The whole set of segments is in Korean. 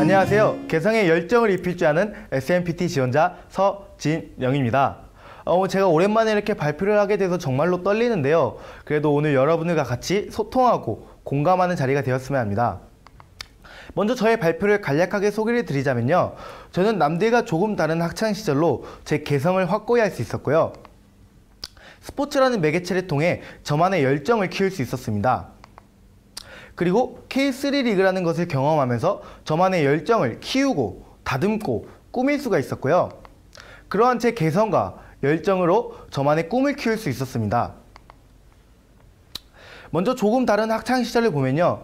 안녕하세요. 개성에 열정을 입힐 줄 아는 SMPT 지원자 서진영입니다. 제가 오랜만에 이렇게 발표를 하게 돼서 정말로 떨리는데요. 그래도 오늘 여러분들과 같이 소통하고 공감하는 자리가 되었으면 합니다. 먼저 저의 발표를 간략하게 소개를 드리자면요. 저는 남들과 조금 다른 학창시절로 제 개성을 확고히 할 수 있었고요. 스포츠라는 매개체를 통해 저만의 열정을 키울 수 있었습니다. 그리고 K3 리그라는 것을 경험하면서 저만의 열정을 키우고 다듬고 꾸밀 수가 있었고요. 그러한 제 개성과 열정으로 저만의 꿈을 키울 수 있었습니다. 먼저 조금 다른 학창시절을 보면요.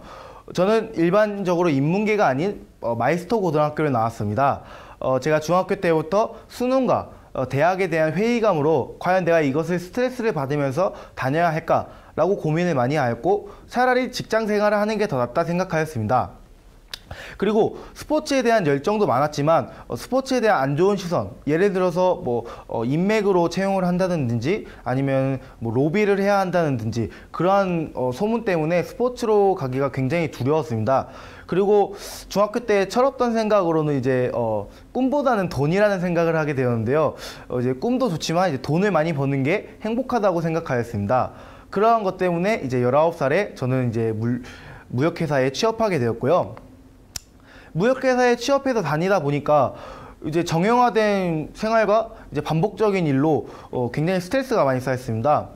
저는 일반적으로 인문계가 아닌 마이스터 고등학교를 나왔습니다. 제가 중학교 때부터 수능과 대학에 대한 회의감으로 과연 내가 이것을 스트레스를 받으면서 다녀야 할까 라고 고민을 많이 하였고, 차라리 직장 생활을 하는 게 더 낫다 생각하였습니다. 그리고 스포츠에 대한 열정도 많았지만 스포츠에 대한 안 좋은 시선, 예를 들어서 인맥으로 채용을 한다든지 아니면 로비를 해야 한다든지 그러한 소문 때문에 스포츠로 가기가 굉장히 두려웠습니다. 그리고 중학교 때 철없던 생각으로는 이제 꿈보다는 돈이라는 생각을 하게 되었는데요. 이제 꿈도 좋지만 이제 돈을 많이 버는 게 행복하다고 생각하였습니다. 그러한 것 때문에 이제 19살에 저는 이제 무역회사에 취업하게 되었고요. 무역회사에 취업해서 다니다 보니까 이제 정형화된 생활과 이제 반복적인 일로 굉장히 스트레스가 많이 쌓였습니다.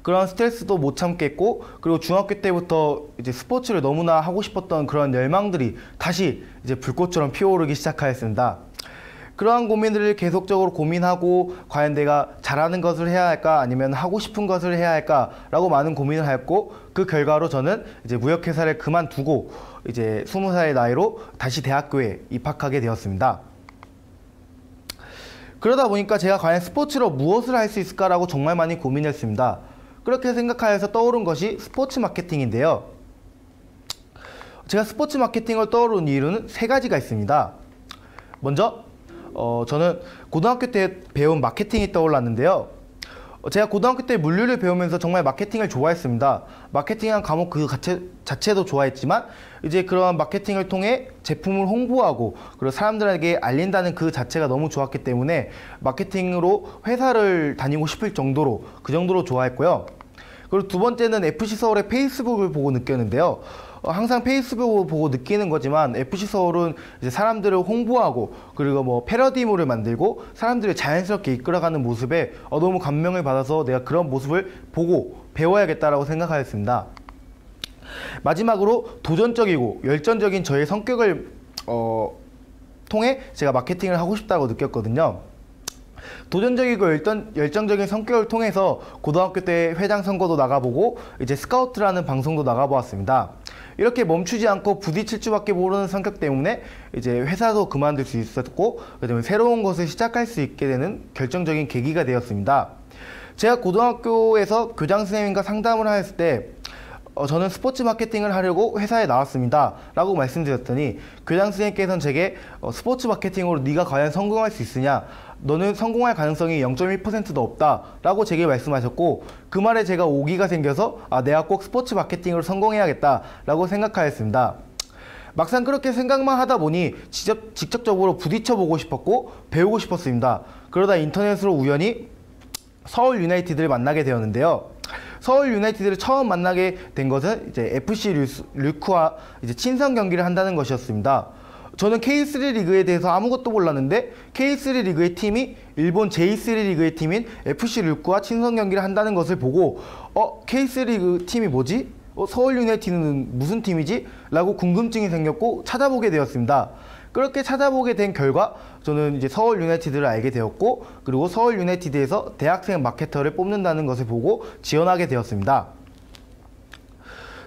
그런 스트레스도 못 참겠고, 그리고 중학교 때부터 이제 스포츠를 너무나 하고 싶었던 그런 열망들이 다시 이제 불꽃처럼 피어오르기 시작하였습니다. 그러한 고민들을 계속적으로 고민하고 과연 내가 잘하는 것을 해야 할까 아니면 하고 싶은 것을 해야 할까 라고 많은 고민을 하였고, 그 결과로 저는 이제 무역회사를 그만두고 이제 20살의 나이로 다시 대학교에 입학하게 되었습니다. 그러다 보니까 제가 과연 스포츠로 무엇을 할 수 있을까라고 정말 많이 고민했습니다. 그렇게 생각하여서 떠오른 것이 스포츠 마케팅인데요. 제가 스포츠 마케팅을 떠오른 이유는 세 가지가 있습니다. 먼저 저는 고등학교 때 배운 마케팅이 떠올랐는데요. 제가 고등학교 때 물리를 배우면서 정말 마케팅을 좋아했습니다. 마케팅한 과목 그 자체도 좋아했지만 이제 그런 마케팅을 통해 제품을 홍보하고 그리고 사람들에게 알린다는 그 자체가 너무 좋았기 때문에 마케팅으로 회사를 다니고 싶을 정도로 그 정도로 좋아했고요. 그리고 두 번째는 FC서울의 페이스북을 보고 느꼈는데요. 항상 페이스북을 보고 느끼는 거지만 FC서울은 이제 사람들을 홍보하고 그리고 패러디물을 만들고 사람들을 자연스럽게 이끌어가는 모습에 너무 감명을 받아서 내가 그런 모습을 보고 배워야겠다라고 생각하였습니다. 마지막으로 도전적이고 열정적인 저의 성격을 통해 제가 마케팅을 하고 싶다고 느꼈거든요. 도전적이고 열정적인 성격을 통해서 고등학교 때 회장 선거도 나가보고 이제 스카우트라는 방송도 나가보았습니다. 이렇게 멈추지 않고 부딪힐 수밖에 모르는 성격 때문에 이제 회사도 그만둘 수 있었고, 그다음에 새로운 것을 시작할 수 있게 되는 결정적인 계기가 되었습니다. 제가 고등학교에서 교장 선생님과 상담을 하였을 때 저는 스포츠 마케팅을 하려고 회사에 나왔습니다 라고 말씀드렸더니 교장 선생님께서는 제게 스포츠 마케팅으로 네가 과연 성공할 수 있으냐, 너는 성공할 가능성이 0.1%도 없다 라고 제게 말씀하셨고, 그 말에 제가 오기가 생겨서 내가 꼭 스포츠 마케팅으로 성공해야겠다 라고 생각하였습니다. 막상 그렇게 생각만 하다 보니 직접적으로 부딪혀보고 싶었고 배우고 싶었습니다. 그러다 인터넷으로 우연히 서울 유나이티드를 만나게 되었는데요. 서울 유나이티드를 처음 만나게 된 것은 이제 FC 류크와 이제 친선 경기를 한다는 것이었습니다. 저는 K3 리그에 대해서 아무것도 몰랐는데 K3 리그의 팀이 일본 J3 리그의 팀인 FC 류크와 친선 경기를 한다는 것을 보고 K3 리그 팀이 뭐지? 서울 유나이티드는 무슨 팀이지? 라고 궁금증이 생겼고 찾아보게 되었습니다. 그렇게 찾아보게 된 결과 저는 이제 서울 유나이티드를 알게 되었고, 그리고 서울 유나이티드에서 대학생 마케터를 뽑는다는 것을 보고 지원하게 되었습니다.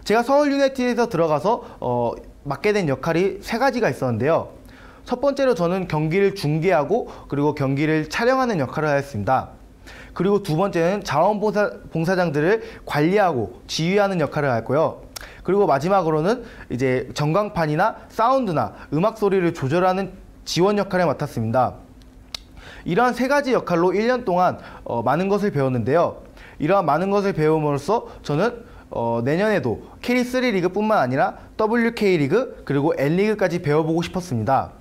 제가 서울 유나이티드에서 들어가서 맡게 된 역할이 세 가지가 있었는데요. 첫 번째로 저는 경기를 중계하고 그리고 경기를 촬영하는 역할을 하였습니다. 그리고 두 번째는 자원봉사자들을 관리하고 지휘하는 역할을 하였고요. 그리고 마지막으로는 이제 전광판이나 사운드나 음악 소리를 조절하는 지원 역할을 맡았습니다. 이러한 세 가지 역할로 1년 동안 많은 것을 배웠는데요. 이러한 많은 것을 배움으로써 저는 내년에도 K3 리그뿐만 아니라 WK리그 그리고 N리그까지 배워보고 싶었습니다.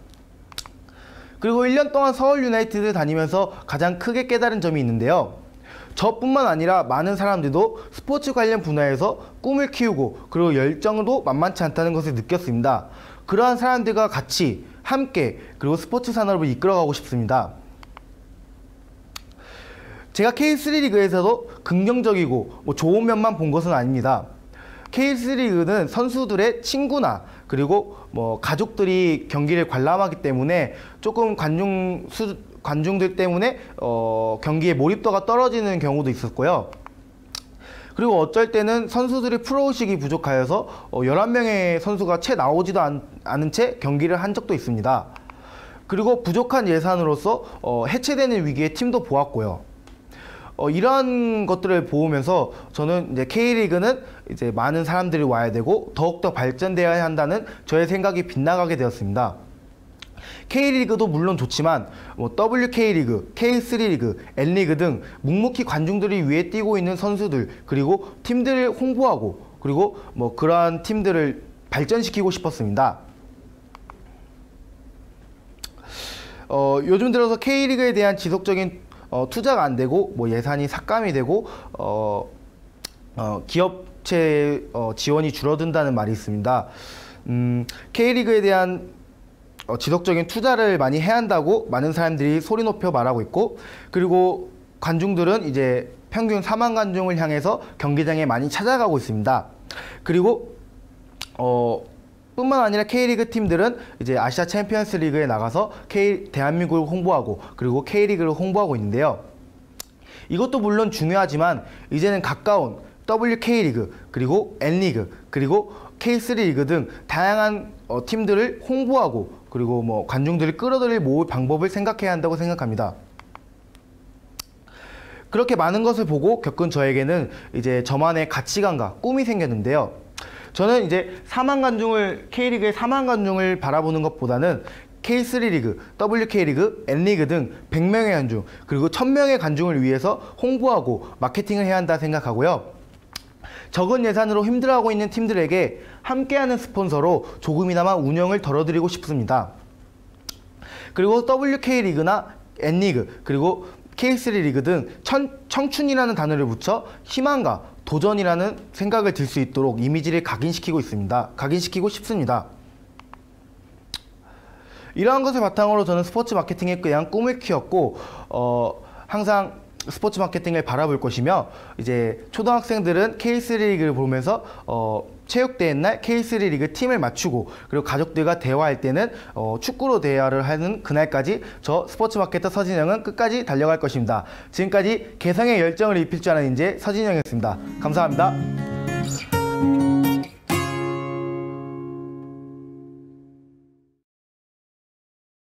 그리고 1년 동안 서울 유나이티드 다니면서 가장 크게 깨달은 점이 있는데요. 저뿐만 아니라 많은 사람들도 스포츠 관련 분야에서 꿈을 키우고 그리고 열정도 만만치 않다는 것을 느꼈습니다. 그러한 사람들과 같이 함께 그리고 스포츠 산업을 이끌어가고 싶습니다. 제가 K3리그에서도 긍정적이고 좋은 면만 본 것은 아닙니다. K3리그는 선수들의 친구나 그리고 가족들이 경기를 관람하기 때문에 조금 관중들 때문에 경기의 몰입도가 떨어지는 경우도 있었고요. 그리고 어쩔 때는 선수들이 프로의식이 부족하여서 11명의 선수가 채 나오지도 않은 채 경기를 한 적도 있습니다. 그리고 부족한 예산으로서 해체되는 위기의 팀도 보았고요. 이러한 것들을 보면서 저는 이제 K리그는 이제 많은 사람들이 와야 되고 더욱더 발전되어야 한다는 저의 생각이 빗나가게 되었습니다. K리그도 물론 좋지만 WK리그, K3리그, N리그 등 묵묵히 관중들을 위해 뛰고 있는 선수들 그리고 팀들을 홍보하고 그리고 그러한 팀들을 발전시키고 싶었습니다. 요즘 들어서 K리그에 대한 지속적인 투자가 안 되고 예산이 삭감이 되고 기업체 지원이 줄어든다는 말이 있습니다. K리그에 대한 지속적인 투자를 많이 해야 한다고 많은 사람들이 소리 높여 말하고 있고, 그리고 관중들은 이제 평균 4만 관중을 향해서 경기장에 많이 찾아가고 있습니다. 그리고 뿐만 아니라 K리그 팀들은 이제 아시아 챔피언스 리그에 나가서 대한민국을 홍보하고 그리고 K리그를 홍보하고 있는데요. 이것도 물론 중요하지만 이제는 가까운 WK리그 그리고 N리그 그리고 K3리그 등 다양한 팀들을 홍보하고 그리고 관중들을 끌어들일 모을 방법을 생각해야 한다고 생각합니다. 그렇게 많은 것을 보고 겪은 저에게는 이제 저만의 가치관과 꿈이 생겼는데요. 저는 이제 K리그의 4만 관중을 바라보는 것보다는 K3리그, WK리그, N리그 등 100명의 관중, 그리고 1000명의 관중을 위해서 홍보하고 마케팅을 해야 한다 생각하고요. 적은 예산으로 힘들어하고 있는 팀들에게 함께하는 스폰서로 조금이나마 운영을 덜어드리고 싶습니다. 그리고 WK리그나 N리그, 그리고 K3리그 등 청춘이라는 단어를 붙여 희망과 도전이라는 생각을 들 수 있도록 이미지를 각인시키고 싶습니다. 이러한 것을 바탕으로 저는 스포츠 마케팅에 대한 꿈을 키웠고 항상 스포츠 마케팅을 바라볼 것이며, 이제 초등학생들은 K3리그를 보면서 체육대회 날 K3리그 팀을 맞추고 그리고 가족들과 대화할 때는 축구로 대화를 하는 그날까지 저 스포츠 마케터 서진영은 끝까지 달려갈 것입니다. 지금까지 개성의 열정을 입힐 줄 아는 인재 서진영이었습니다. 감사합니다.